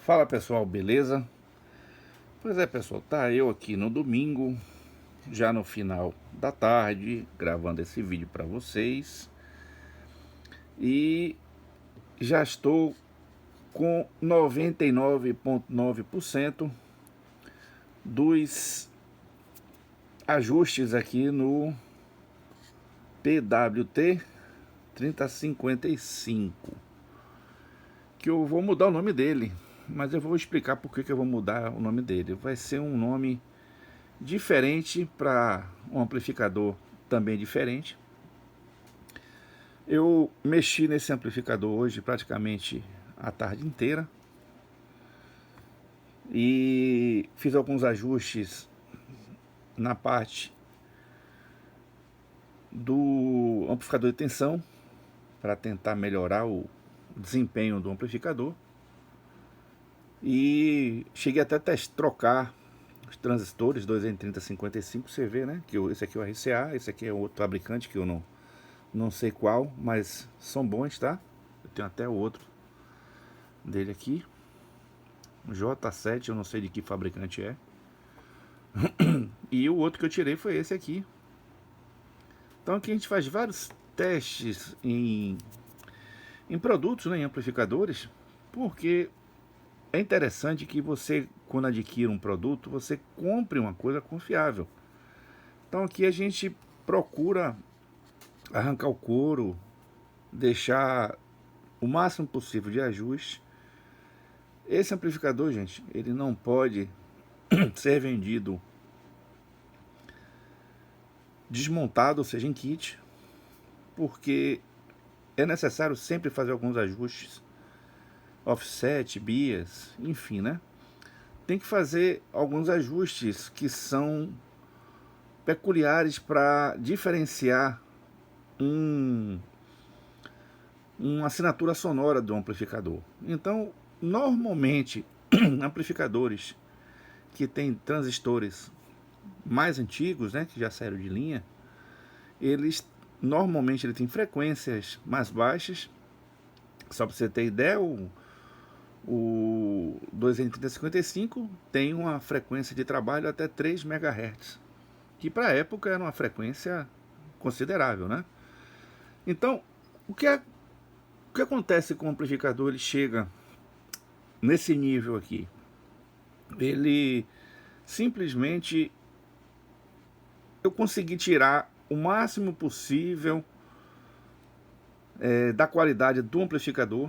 Fala pessoal, beleza? Pois é pessoal, tá eu aqui no domingo, já no final da tarde, gravando esse vídeo para vocês. E já estou com 99,9% dos ajustes aqui no PWT 3055, que eu vou mudar o nome dele, mas eu vou explicar por que eu vou mudar o nome dele. Vai ser um nome diferente para um amplificador também diferente. Eu mexi nesse amplificador hoje praticamente a tarde inteira e fiz alguns ajustes na parte do amplificador de tensão para tentar melhorar o desempenho do amplificador. E cheguei até a trocar os transistores 2N3055, você vê, né? Que esse aqui é o RCA, esse aqui é outro fabricante que eu não sei qual, mas são bons, tá? Eu tenho até o outro dele aqui, J7, eu não sei de que fabricante é. E o outro que eu tirei foi esse aqui. Então aqui a gente faz vários testes em produtos, né, em amplificadores, porque é interessante que você, quando adquire um produto, você compre uma coisa confiável. Então aqui a gente procura arrancar o couro, deixar o máximo possível de ajuste. Esse amplificador, gente, ele não pode ser vendido desmontado, ou seja, em kit, porque é necessário sempre fazer alguns ajustes, offset, bias, enfim, né? Tem que fazer alguns ajustes que são peculiares para diferenciar uma assinatura sonora do amplificador. Então, normalmente, amplificadores que têm transistores mais antigos, né, que já saíram de linha, normalmente ele tem frequências mais baixas. Só para você ter ideia, o 2N3055 tem uma frequência de trabalho até 3 MHz, que para a época era uma frequência considerável, né? Então, o que acontece com o amplificador? Ele chega nesse nível aqui, ele simplesmente, eu consegui tirar o máximo possível da qualidade do amplificador,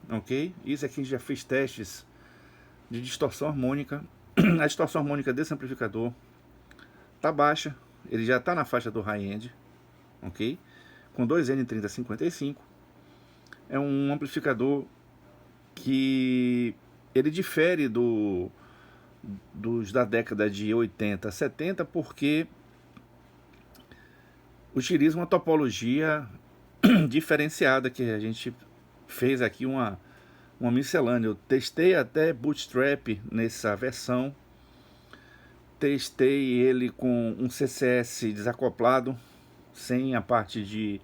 ok? Isso aqui já fiz testes de distorção harmônica. A distorção harmônica desse amplificador tá baixa, ele já está na faixa do high-end, ok? Com 2N3055, é um amplificador que ele difere dos da década de 80, 70, porque utiliza uma topologia diferenciada, que a gente fez aqui uma miscelânea. Eu testei até Bootstrap nessa versão, testei ele com um CCS desacoplado, sem a parte de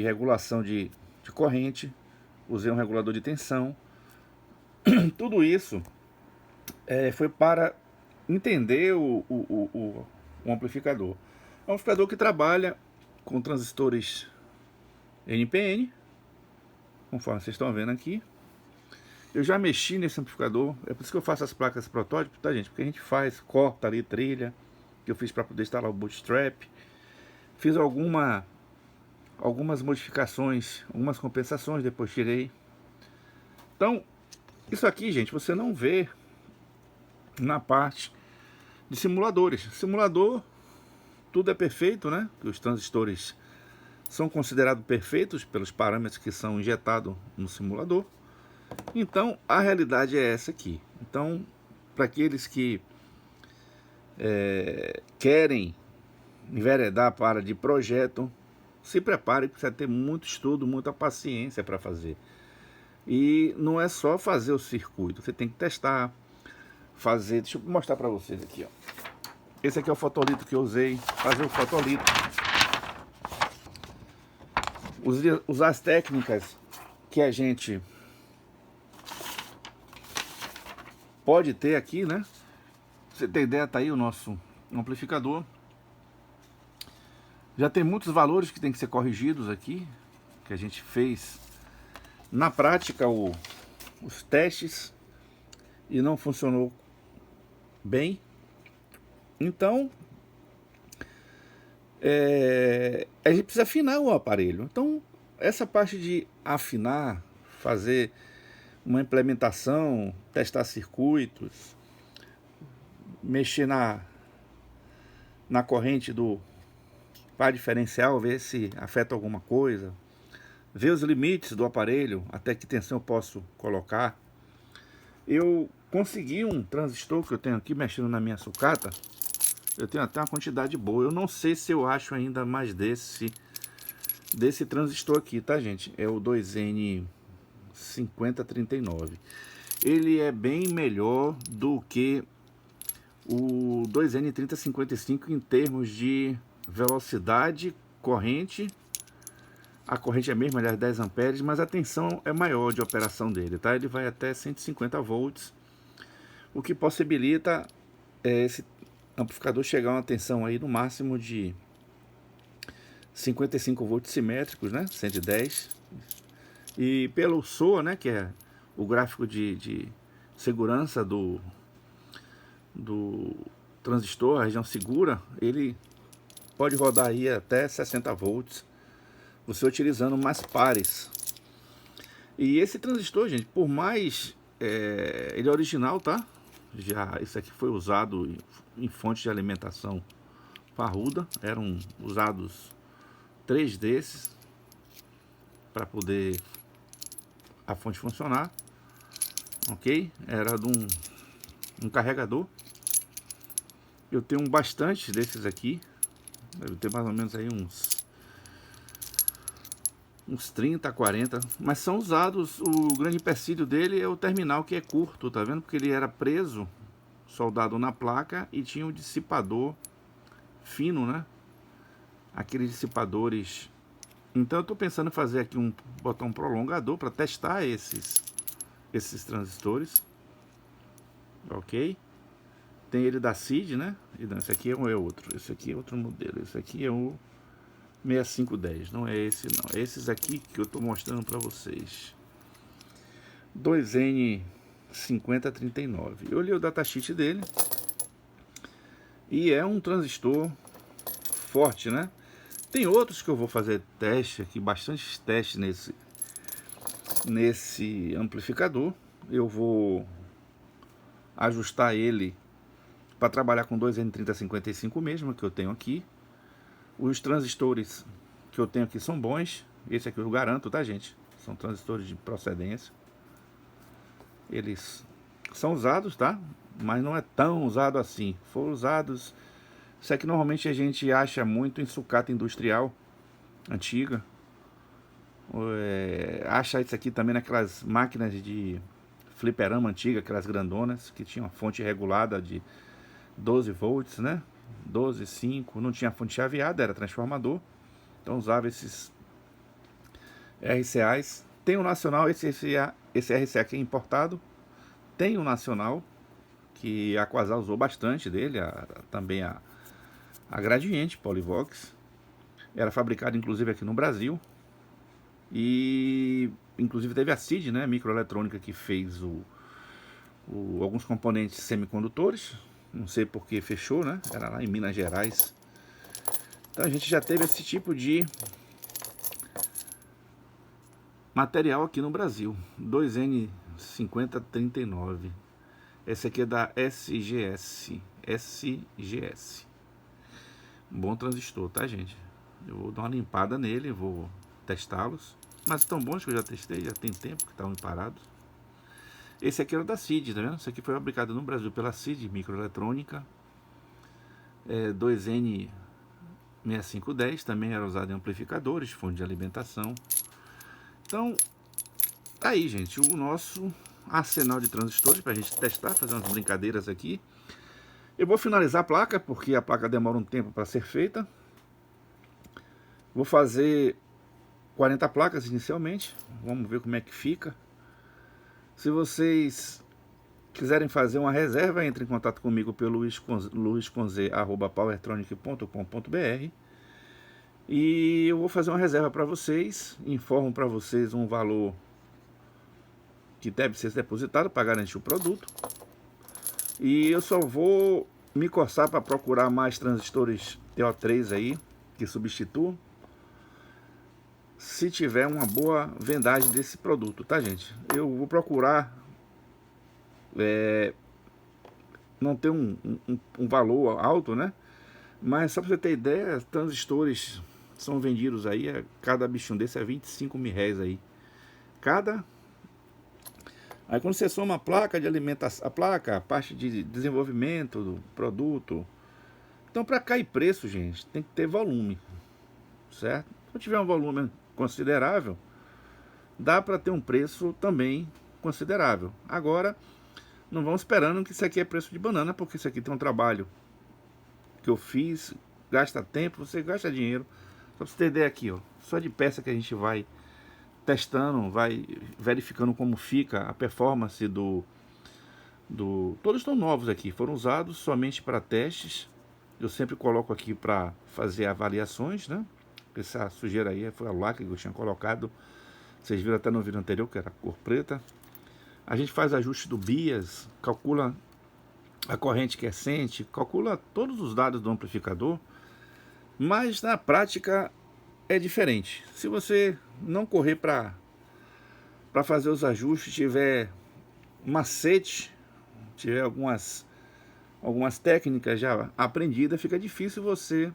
regulação de corrente, usei um regulador de tensão. Tudo isso foi para entender o amplificador. É um amplificador que trabalha com transistores NPN, conforme vocês estão vendo aqui. Eu já mexi nesse amplificador, é por isso que eu faço as placas protótipo, tá, gente? Porque a gente corta ali trilha, que eu fiz para poder instalar o Bootstrap. Fiz algumas modificações, algumas compensações, depois tirei. Então, isso aqui, gente, você não vê na parte de simuladores. Simulador, tudo é perfeito, né? Os transistores são considerados perfeitos pelos parâmetros que são injetados no simulador. Então, a realidade é essa aqui. Então, para aqueles que querem enveredar para de projeto, se prepare, precisa ter muito estudo, muita paciência para fazer. E não é só fazer o circuito, você tem que testar, fazer. Deixa eu mostrar para vocês aqui, ó. Esse aqui é o fotolito que eu usei, fazer o fotolito. Usar as técnicas que a gente pode ter aqui, né? Pra você ter ideia, tá aí o nosso amplificador. Já tem muitos valores que tem que ser corrigidos aqui, que a gente fez na prática os testes e não funcionou bem. Então a gente precisa afinar o aparelho. Então essa parte de afinar, fazer uma implementação, testar circuitos, mexer na corrente do par diferencial, ver se afeta alguma coisa, ver os limites do aparelho, até que tensão eu posso colocar. Eu consegui um transistor que eu tenho aqui mexendo na minha sucata. Eu tenho até uma quantidade boa. Eu não sei se eu acho ainda mais desse transistor aqui, tá, gente? É o 2N5039. Ele é bem melhor do que o 2N3055 em termos de velocidade, corrente. A corrente é mesmo, aliás, 10 amperes, mas a tensão é maior de operação dele, tá? Ele vai até 150 volts, o que possibilita esse amplificador chegar a uma tensão aí no máximo de 55 volts simétricos, né? 110. E pelo SOA, né, que é o gráfico de segurança do transistor, a região segura, ele pode rodar aí até 60 volts, você utilizando mais pares. E esse transistor, gente, por mais ele é original, tá? Já isso aqui foi usado em fonte de alimentação parruda, eram usados 3 desses para poder a fonte funcionar, ok? Era de um carregador. Eu tenho bastante desses aqui, deve ter mais ou menos aí uns 30, 40, mas são usados. O grande empecilho dele é o terminal, que é curto, tá vendo? Porque ele era preso, soldado na placa, e tinha um dissipador fino, né? Aqueles dissipadores. Então eu tô pensando em fazer aqui botar um prolongador para testar esses transistores, ok? Tem ele da CID, né? Esse aqui é outro, esse aqui é outro modelo, esse aqui é o 6510, não é esse não, é esses aqui que eu estou mostrando para vocês. 2N5039. Eu li o datasheet dele e é um transistor forte, né? Tem outros que eu vou fazer teste aqui, bastante teste nesse amplificador. Eu vou ajustar ele para trabalhar com 2N3055 mesmo, que eu tenho aqui. Os transistores que eu tenho aqui são bons. Esse aqui eu garanto, tá, gente? São transistores de procedência. Eles são usados, tá? Mas não é tão usado assim. Foram usados... Isso aqui normalmente a gente acha muito em sucata industrial antiga. Acha isso aqui também naquelas máquinas de fliperama antiga, aquelas grandonas, que tinham fonte regulada de 12 volts, né? 12, 5, não tinha fonte chaveada, era transformador. Então usava esses RCAs. Tem o nacional, esse RCA aqui é importado. Tem o nacional, que a Quasar usou bastante dele, também a Gradiente Polivox. Era fabricado inclusive aqui no Brasil. E inclusive teve a CID, né, microeletrônica, que fez alguns componentes semicondutores. Não sei porque fechou, né? Era lá em Minas Gerais. Então a gente já teve esse tipo de material aqui no Brasil. 2N5039. Esse aqui é da SGS. Bom transistor, tá, gente? Eu vou dar uma limpada nele, vou testá-los. Mas estão bons que eu já testei, já tem tempo que estavam parados. Esse aqui era da CID, tá vendo? Esse aqui foi fabricado no Brasil pela CID, microeletrônica. 2N6510, também era usado em amplificadores, fonte de alimentação. Então, tá aí, gente, o nosso arsenal de transistores para a gente testar, fazer umas brincadeiras aqui. Eu vou finalizar a placa, porque a placa demora um tempo para ser feita. Vou fazer 40 placas inicialmente, vamos ver como é que fica. Se vocês quiserem fazer uma reserva, entre em contato comigo pelo luisconz@powertronic.com.br e eu vou fazer uma reserva para vocês, informo para vocês um valor que deve ser depositado para garantir o produto, e eu só vou me coçar para procurar mais transistores TO3 aí, que substituam, se tiver uma boa vendagem desse produto, tá, gente? Eu vou procurar não ter um valor alto, né? Mas só para você ter ideia, transistores são vendidos aí, cada bichinho desse é 25 mil reais aí. Aí quando você soma a placa de alimentação, a parte de desenvolvimento do produto. Então para cair preço, gente, tem que ter volume, certo? Se tiver um volume considerável, dá para ter um preço também considerável. Agora, não vamos esperando que isso aqui é preço de banana, porque isso aqui tem um trabalho que eu fiz, gasta tempo, você gasta dinheiro. Só para você ter ideia aqui, ó, só de peça que a gente vai testando, vai verificando como fica a performance todos estão novos aqui, foram usados somente para testes. Eu sempre coloco aqui para fazer avaliações, né? Essa sujeira aí foi a lacre que eu tinha colocado, vocês viram até no vídeo anterior, que era cor preta. A gente faz ajuste do BIAS, calcula a corrente quiescente, calcula todos os dados do amplificador, mas na prática é diferente. Se você não correr para fazer os ajustes, tiver macete, tiver algumas técnicas já aprendidas, fica difícil você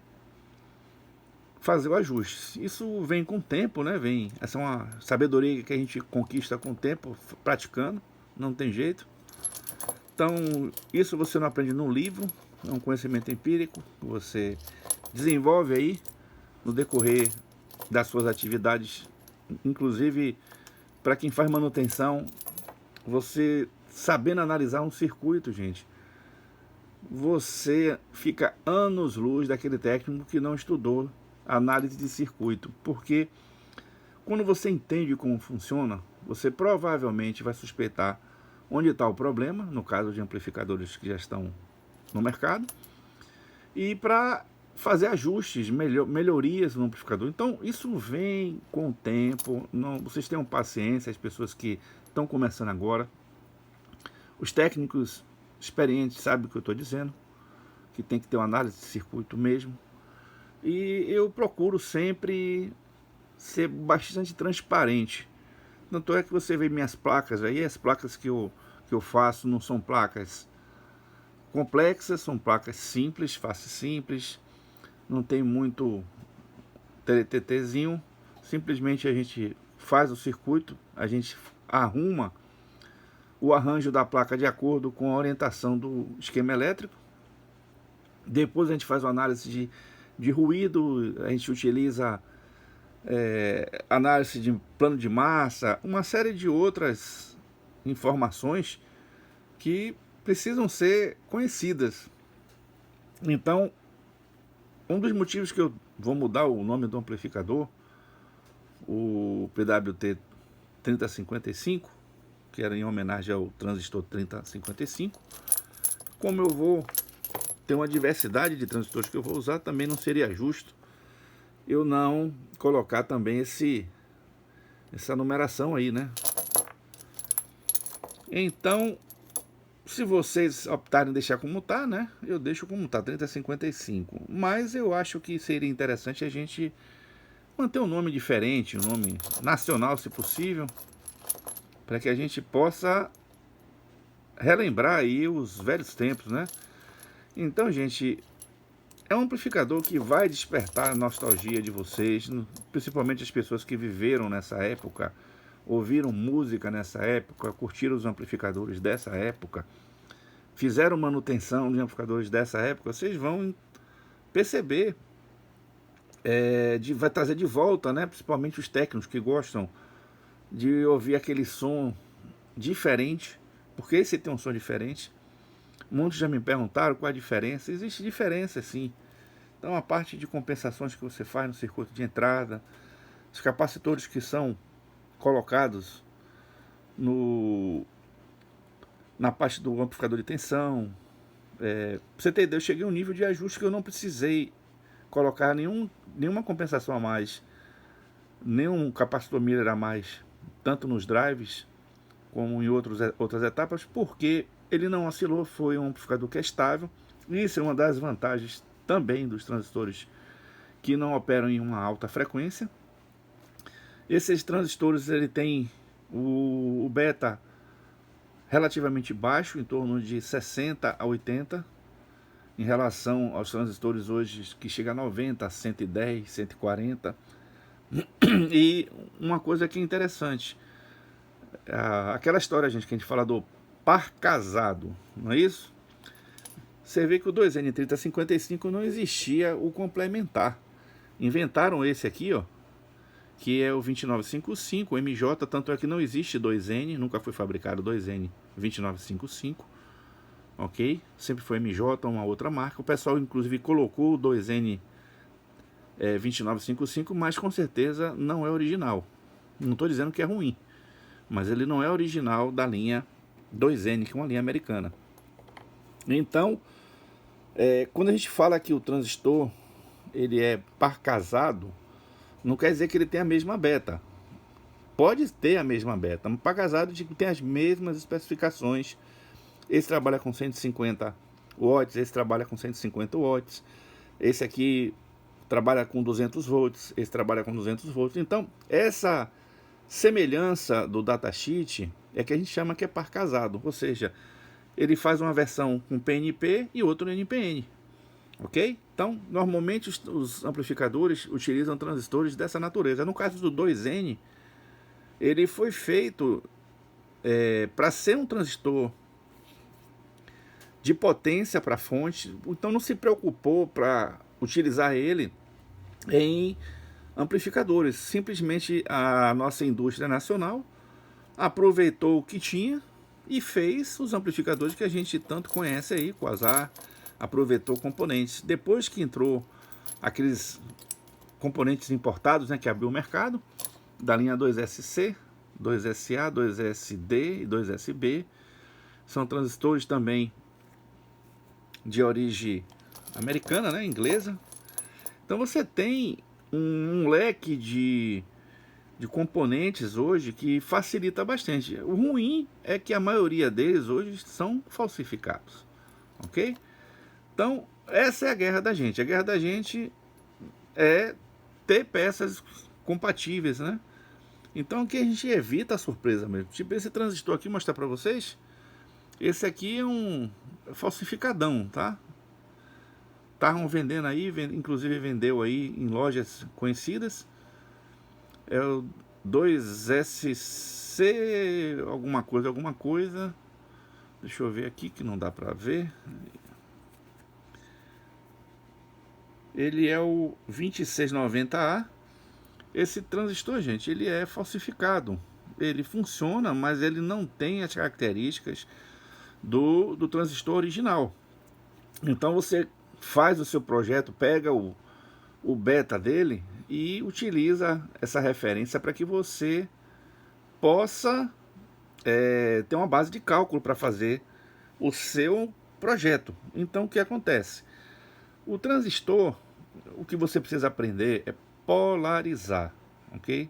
fazer o ajuste. Isso vem com o tempo, né? Essa é uma sabedoria que a gente conquista com o tempo, praticando, não tem jeito. Então, isso você não aprende num livro, é um conhecimento empírico, você desenvolve aí no decorrer das suas atividades, inclusive para quem faz manutenção, você sabendo analisar um circuito, gente, você fica anos-luz daquele técnico que não estudou análise de circuito, porque quando você entende como funciona, você provavelmente vai suspeitar onde está o problema, no caso de amplificadores que já estão no mercado, e para fazer ajustes, melhorias no amplificador. Então isso vem com o tempo, vocês tenham paciência, as pessoas que estão começando agora, os técnicos experientes sabem o que eu estou dizendo, que tem que ter uma análise de circuito mesmo. E eu procuro sempre ser bastante transparente. Tanto é que você vê minhas placas aí, as placas que eu faço não são placas complexas, são placas simples, face simples, não tem muito TTTzinho, simplesmente a gente faz o circuito, a gente arruma o arranjo da placa de acordo com a orientação do esquema elétrico. Depois a gente faz uma análise de ruído, a gente utiliza análise de plano de massa, uma série de outras informações que precisam ser conhecidas. Então, um dos motivos que eu vou mudar o nome do amplificador, o PWT 3055, que era em homenagem ao transistor 3055, como eu vou ter uma diversidade de transistores que eu vou usar, também não seria justo eu não colocar também essa numeração aí, né? Então, se vocês optarem em deixar como tá, né? Eu deixo como tá, 3055. Mas eu acho que seria interessante a gente manter um nome diferente, um nome nacional, se possível, para que a gente possa relembrar aí os velhos tempos, né? Então, gente, é um amplificador que vai despertar a nostalgia de vocês, principalmente as pessoas que viveram nessa época, ouviram música nessa época, curtiram os amplificadores dessa época, fizeram manutenção de amplificadores dessa época. Vocês vão perceber, vai trazer de volta, né, principalmente os técnicos que gostam de ouvir aquele som diferente, porque esse tem um som diferente. Muitos já me perguntaram qual a diferença. Existe diferença, sim. Então a parte de compensações que você faz no circuito de entrada, os capacitores que são colocados no na parte do amplificador de tensão. Pra você ter ideia, eu cheguei a um nível de ajuste que eu não precisei colocar nenhuma compensação a mais, nenhum capacitor miller a mais, tanto nos drives como em outras etapas, porque ele não oscilou, foi um amplificador que é estável. Isso é uma das vantagens também dos transistores que não operam em uma alta frequência. Esses transistores, ele tem o beta relativamente baixo, em torno de 60 a 80, em relação aos transistores hoje que chega a 90, 110, 140. E uma coisa que é interessante, aquela história, gente, que a gente fala do par casado, não é isso? Você vê que o 2N3055 não existia o complementar. Inventaram esse aqui, ó, que é o 2955, o MJ, tanto é que não existe 2N, nunca foi fabricado 2N 2955, ok? Sempre foi MJ, uma outra marca. O pessoal inclusive colocou o 2N 2955, mas com certeza não é original. Não estou dizendo que é ruim, mas ele não é original da linha 2N, que é uma linha americana. Então, quando a gente fala que o transistor ele é par casado, não quer dizer que ele tem a mesma beta. Pode ter a mesma beta, mas par casado tem as mesmas especificações. Esse trabalha com 150 watts, esse trabalha com 150 watts, esse aqui trabalha com 200 volts, esse trabalha com 200 volts. Então, essa semelhança do datasheet é que a gente chama que é par casado, ou seja, ele faz uma versão com PNP e outro NPN, ok? Então, normalmente os amplificadores utilizam transistores dessa natureza. No caso do 2N, ele foi feito para ser um transistor de potência para fonte, então não se preocupou para utilizar ele em amplificadores. Simplesmente a nossa indústria nacional aproveitou o que tinha e fez os amplificadores que a gente tanto conhece aí, Quasar, aproveitou componentes. Depois que entrou aqueles componentes importados, né, que abriu o mercado, da linha 2SC, 2SA, 2SD e 2SB, são transistores também de origem americana, né, inglesa. Então você tem um leque de componentes hoje que facilita bastante. O ruim é que a maioria deles hoje são falsificados, ok? Então essa é a guerra da gente. A guerra da gente é ter peças compatíveis, né? Então aqui a gente evita a surpresa mesmo. Tipo esse transistor aqui, mostrar para vocês. Esse aqui é um falsificadão, tá? Estavam vendendo aí, inclusive vendeu aí em lojas conhecidas. É o 2SC alguma coisa. Deixa eu ver aqui que não dá pra ver. Ele é o 2690A. Esse transistor, gente, ele é falsificado. Ele funciona, mas ele não tem as características do transistor original. Então você faz o seu projeto, pega o beta dele e utiliza essa referência para que você possa ter uma base de cálculo para fazer o seu projeto. Então o que acontece? O transistor, o que você precisa aprender é polarizar, ok?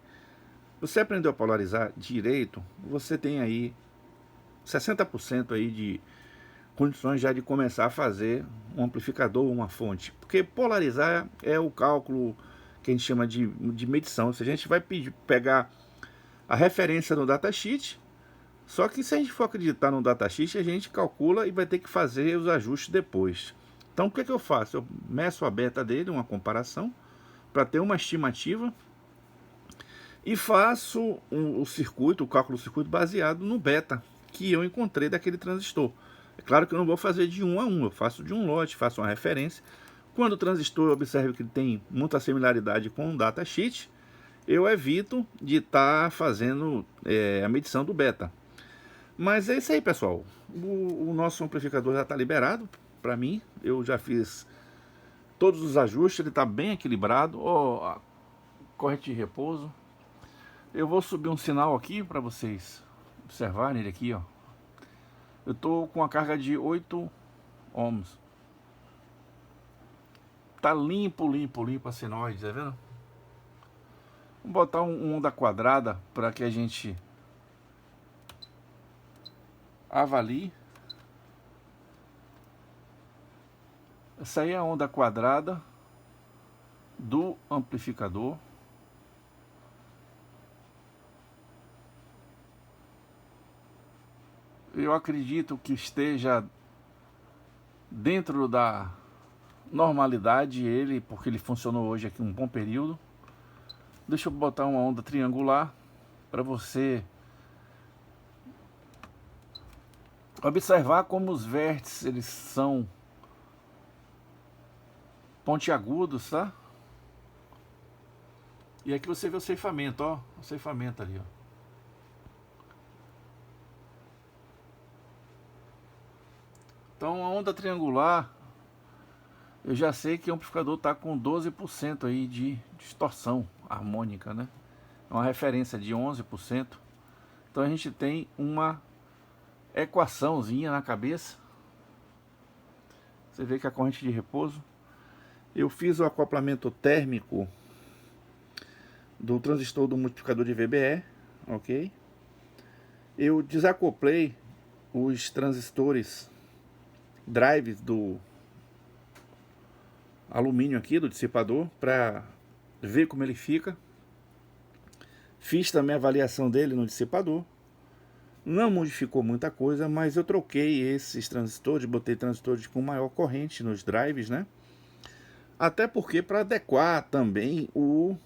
Você aprendeu a polarizar direito, você tem aí 60% aí de condições já de começar a fazer um amplificador ou uma fonte. Porque polarizar é o cálculo que a gente chama de medição. Se a gente vai pegar a referência no datasheet, só que se a gente for acreditar no datasheet, a gente calcula e vai ter que fazer os ajustes depois. Então o que eu faço? Eu meço a beta dele, uma comparação, para ter uma estimativa, e faço o cálculo do circuito baseado no beta que eu encontrei daquele transistor. É claro que eu não vou fazer de um a um, eu faço de um lote, faço uma referência. Quando o transistor eu observo que ele tem muita similaridade com o datasheet, eu evito de estar fazendo a medição do beta. Mas é isso aí, pessoal. O nosso amplificador já está liberado para mim. Eu já fiz todos os ajustes, ele está bem equilibrado. Corrente de repouso. Eu vou subir um sinal aqui para vocês observarem ele aqui, ó. Eu tô com a carga de 8 ohms. Tá limpo, limpo, limpo a senoide, tá vendo? Vamos botar um onda quadrada para que a gente avalie. Essa aí é a onda quadrada do amplificador. Eu acredito que esteja dentro da normalidade ele, porque ele funcionou hoje aqui um bom período. Deixa eu botar uma onda triangular para você observar como os vértices eles são pontiagudos, tá? E aqui você vê o ceifamento, ó, o ceifamento ali, ó. Então a onda triangular, eu já sei que o amplificador está com 12% aí de distorção harmônica, né? É uma referência de 11%. Então a gente tem uma equaçãozinha na cabeça. Você vê que a corrente de repouso. Eu fiz o acoplamento térmico do transistor do multiplicador de VBE, ok? Eu desacoplei os transistores drives do alumínio aqui, do dissipador, para ver como ele fica. Fiz também a avaliação dele no dissipador. Não modificou muita coisa, mas eu troquei esses transistores, botei transistores com maior corrente nos drives, né? Até porque para adequar também o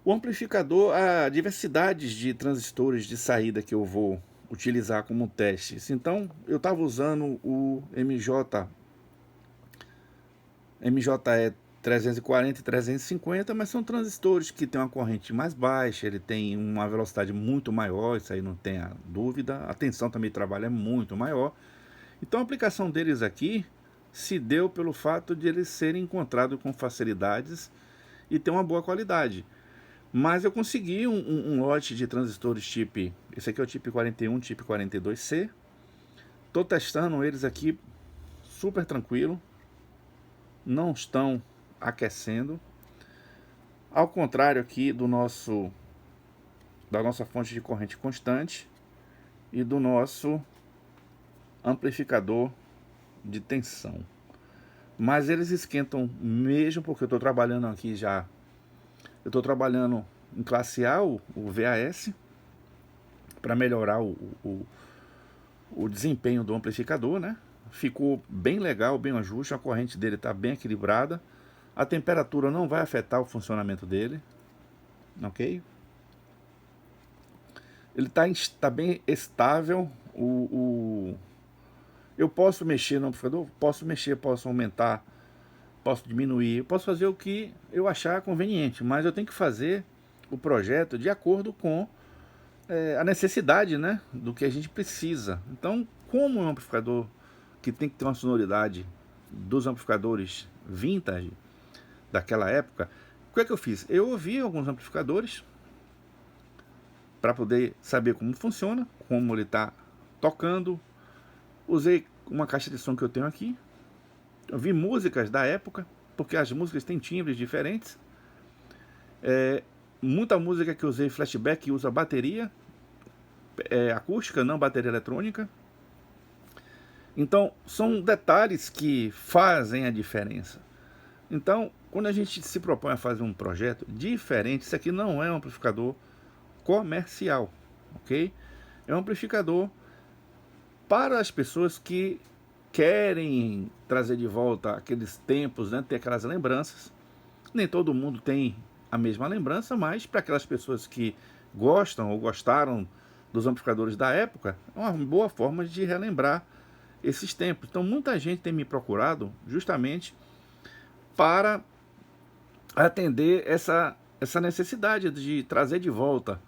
amplificador a diversidades de transistores de saída que eu vou utilizar como testes. Então eu estava usando o MJE 340 e 350, mas são transistores que tem uma corrente mais baixa, ele tem uma velocidade muito maior, isso aí não tem a dúvida. A tensão também de trabalho é muito maior. Então a aplicação deles aqui se deu pelo fato de eles serem encontrados com facilidades e ter uma boa qualidade. Mas eu consegui um lote de transistores tipo, esse aqui é o tipo 41, tipo 42C. Estou testando eles aqui super tranquilo, não estão aquecendo. Ao contrário aqui da nossa fonte de corrente constante e do nosso amplificador de tensão. Mas eles esquentam mesmo, porque eu estou trabalhando aqui já. Eu estou trabalhando em classe A, o VAS, para melhorar o desempenho do amplificador, né? Ficou bem legal, bem ajuste, a corrente dele está bem equilibrada. A temperatura não vai afetar o funcionamento dele, ok? Ele está bem estável. Eu posso mexer no amplificador? Posso mexer, posso aumentar, posso diminuir, posso fazer o que eu achar conveniente, mas eu tenho que fazer o projeto de acordo com a necessidade, né, do que a gente precisa. Então, como é um amplificador que tem que ter uma sonoridade dos amplificadores vintage daquela época, o que é que eu fiz? Eu ouvi alguns amplificadores para poder saber como funciona, como ele está tocando. Usei uma caixa de som que eu tenho aqui. Eu vi músicas da época, porque as músicas têm timbres diferentes. Muita música que eu usei flashback usa bateria acústica, não bateria eletrônica. Então, são detalhes que fazem a diferença. Então, quando a gente se propõe a fazer um projeto diferente, isso aqui não é um amplificador comercial, ok? É um amplificador para as pessoas que querem trazer de volta aqueles tempos, né, ter aquelas lembranças. Nem todo mundo tem a mesma lembrança, mas para aquelas pessoas que gostam ou gostaram dos amplificadores da época, é uma boa forma de relembrar esses tempos. Então muita gente tem me procurado justamente para atender essa necessidade de trazer de volta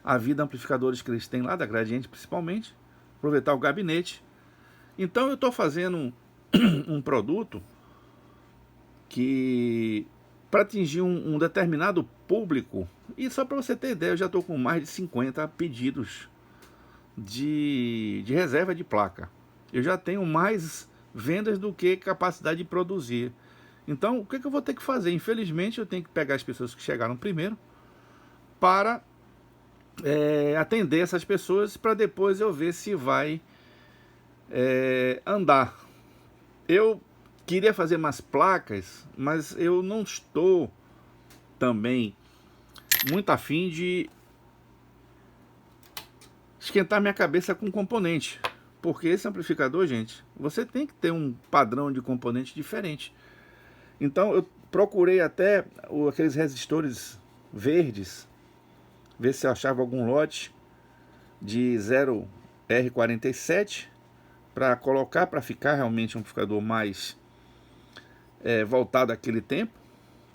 a vida amplificadores que eles têm lá da Gradiente, principalmente, aproveitar o gabinete. Então eu estou fazendo um produto que para atingir um determinado público, e só para você ter ideia, eu já estou com mais de 50 pedidos de reserva de placa. Eu já tenho mais vendas do que capacidade de produzir. Então, o que eu vou ter que fazer? Infelizmente, eu tenho que pegar as pessoas que chegaram primeiro para atender essas pessoas, para depois eu ver se vai andar. Eu queria fazer mais placas, mas eu não estou também muito afim de esquentar minha cabeça com componente, porque esse amplificador, gente, você tem que ter um padrão de componente diferente. Então eu procurei até aqueles resistores verdes, ver se eu achava algum lote de 0R47 para colocar, para ficar realmente um amplificador mais voltado àquele tempo,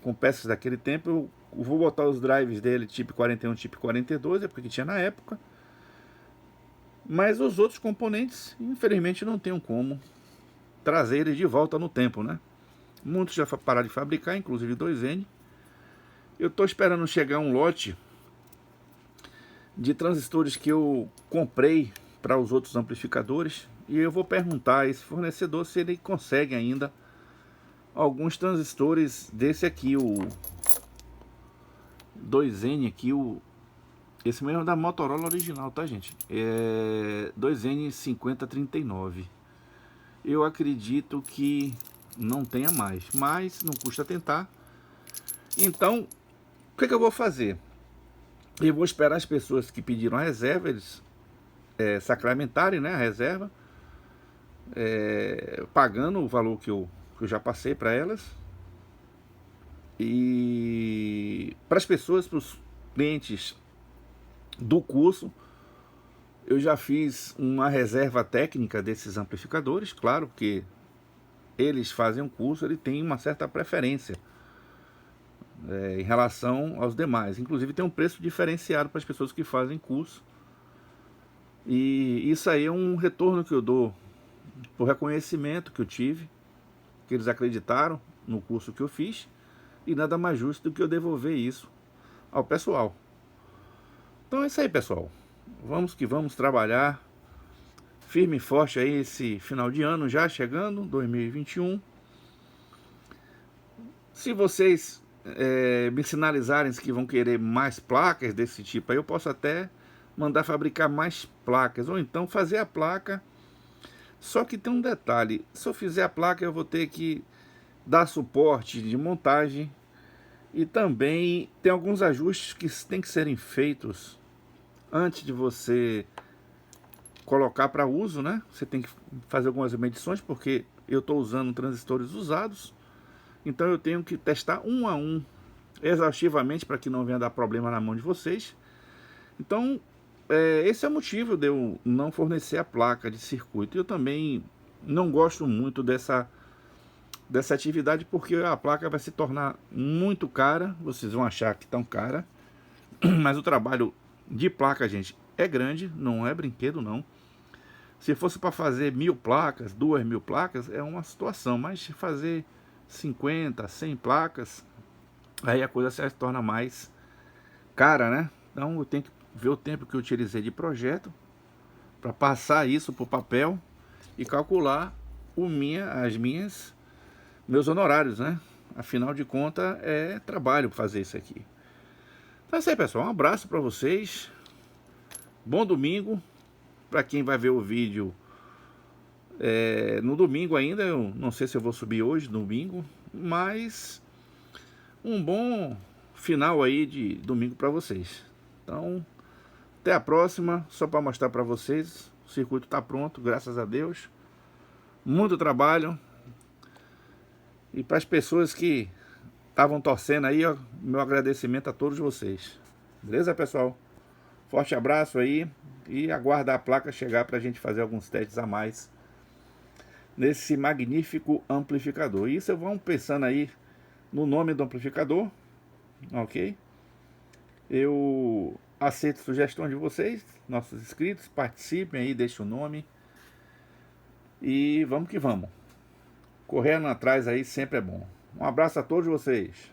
com peças daquele tempo. Eu vou botar os drives dele tipo 41, tipo 42, é porque tinha na época. Mas os outros componentes, infelizmente, não tenho como trazer eles de volta no tempo, né? Muitos já pararam de fabricar, inclusive 2N. Eu estou esperando chegar um lote de transistores que eu comprei para os outros amplificadores, e eu vou perguntar a esse fornecedor se ele consegue ainda alguns transistores desse aqui, o 2N aqui, esse mesmo é da Motorola original, tá, gente? É 2N5039. Eu acredito que não tenha mais, mas não custa tentar. Então, o que eu vou fazer? Eu vou esperar as pessoas que pediram a reserva, eles sacramentarem, né, a reserva, pagando o valor que eu já passei para elas. E para as pessoas, para os clientes do curso, eu já fiz uma reserva técnica desses amplificadores, claro, porque eles fazem um curso, ele tem uma certa preferência em relação aos demais. Inclusive tem um preço diferenciado para as pessoas que fazem curso. E isso aí é um retorno que eu dou por reconhecimento que eu tive, que eles acreditaram no curso que eu fiz, e nada mais justo do que eu devolver isso ao pessoal. Então é isso aí, pessoal. Vamos que vamos trabalhar firme e forte aí esse final de ano já chegando, 2021. Se vocês me sinalizarem que vão querer mais placas desse tipo aí, eu posso até mandar fabricar mais placas, ou então fazer a placa. Só que tem um detalhe: se eu fizer a placa, eu vou ter que dar suporte de montagem, e também tem alguns ajustes que tem que serem feitos antes de você colocar para uso, né? Você tem que fazer algumas medições, porque eu estou usando transistores usados, então eu tenho que testar um a um exaustivamente para que não venha dar problema na mão de vocês. Então esse é o motivo de eu não fornecer a placa de circuito. Eu também não gosto muito dessa atividade, porque a placa vai se tornar muito cara. Vocês vão achar que tão cara, mas o trabalho de placa, gente, é grande, não é brinquedo não. Se fosse para fazer 1000 placas, 2000 placas, é uma situação, mas fazer 50, 100 placas, aí a coisa se torna mais cara, né? Então eu tenho que ver o tempo que eu utilizei de projeto para passar isso para o papel e calcular meus honorários, né? Afinal de contas, é trabalho fazer isso aqui. Então é isso aí, pessoal. Um abraço para vocês. Bom domingo. Para quem vai ver o vídeo no domingo ainda, eu não sei se eu vou subir hoje, domingo, mas um bom final aí de domingo para vocês. Então, até a próxima. Só para mostrar para vocês, o circuito está pronto, graças a Deus. Muito trabalho. E para as pessoas que estavam torcendo aí, ó, meu agradecimento a todos vocês. Beleza, pessoal? Forte abraço aí e aguarda a placa chegar para a gente fazer alguns testes a mais nesse magnífico amplificador. E isso vão pensando aí no nome do amplificador, ok? Eu aceito sugestões de vocês, nossos inscritos, participem aí, deixem o nome. E vamos que vamos. Correndo atrás aí sempre é bom. Um abraço a todos vocês.